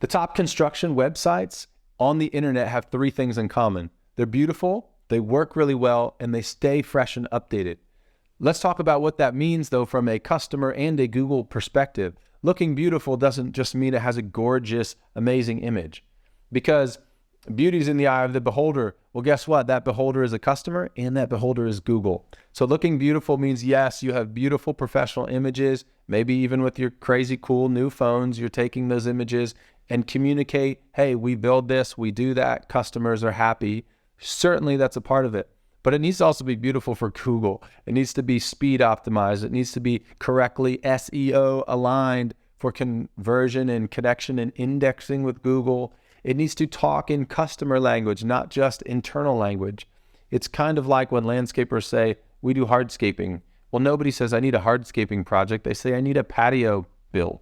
The top construction websites on the internet have three things in common. They're beautiful, they work really well, and they stay fresh and updated. Let's talk about what that means though from a customer and a Google perspective. Looking beautiful doesn't just mean it has a gorgeous, amazing image, because beauty's in the eye of the beholder. Well, guess what? That beholder is a customer and that beholder is Google. So looking beautiful means, yes, you have beautiful professional images, maybe even with your crazy cool new phones, you're taking those images and communicate, hey, we build this, we do that, customers are happy. Certainly that's a part of it. But it needs to also be beautiful for Google. It needs to be speed optimized. It needs to be correctly SEO aligned for conversion and connection and indexing with Google. It needs to talk in customer language, not just internal language. It's kind of like when landscapers say, we do hardscaping. Well, nobody says, I need a hardscaping project. They say, I need a patio built.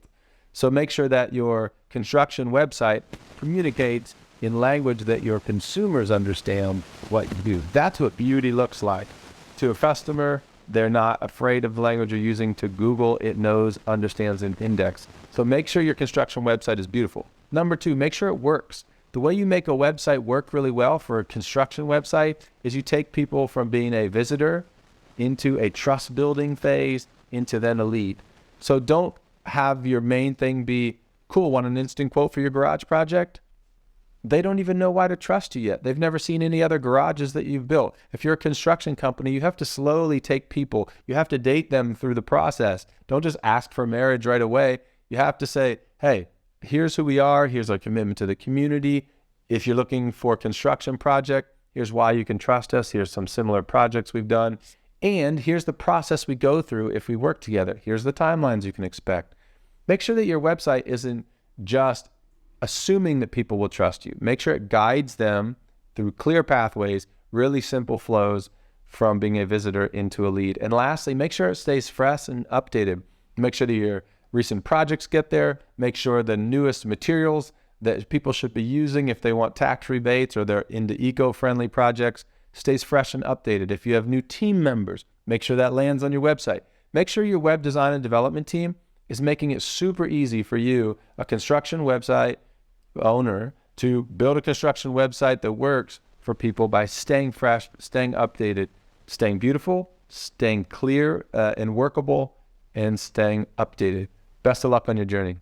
So make sure that your construction website communicates in language that your consumers understand what you do. That's what beauty looks like. To a customer, they're not afraid of the language you're using. To Google, it knows, understands, and index. So make sure your construction website is beautiful. Number two, make sure it works. The way you make a website work really well for a construction website is you take people from being a visitor into a trust building phase, into then a lead. So don't have your main thing be, cool, want an instant quote for your garage project? They don't even know why to trust you yet. They've never seen any other garages that you've built. If you're a construction company, you have to slowly take people. You have to date them through the process. Don't just ask for marriage right away. You have to say, hey, here's who we are. Here's our commitment to the community. If you're looking for a construction project, here's why you can trust us. Here's some similar projects we've done. And here's the process we go through if we work together. Here's the timelines you can expect. Make sure that your website isn't just assuming that people will trust you. Make sure it guides them through clear pathways, really simple flows from being a visitor into a lead. And lastly, make sure it stays fresh and updated. Make sure that your recent projects get there. Make sure the newest materials that people should be using if they want tax rebates or they're into eco-friendly projects stays fresh and updated. If you have new team members, make sure that lands on your website. Make sure your web design and development team is making it super easy for you, a construction website owner, to build a construction website that works for people by staying fresh, staying updated, staying beautiful, staying clear and workable, and staying updated. Best of luck on your journey.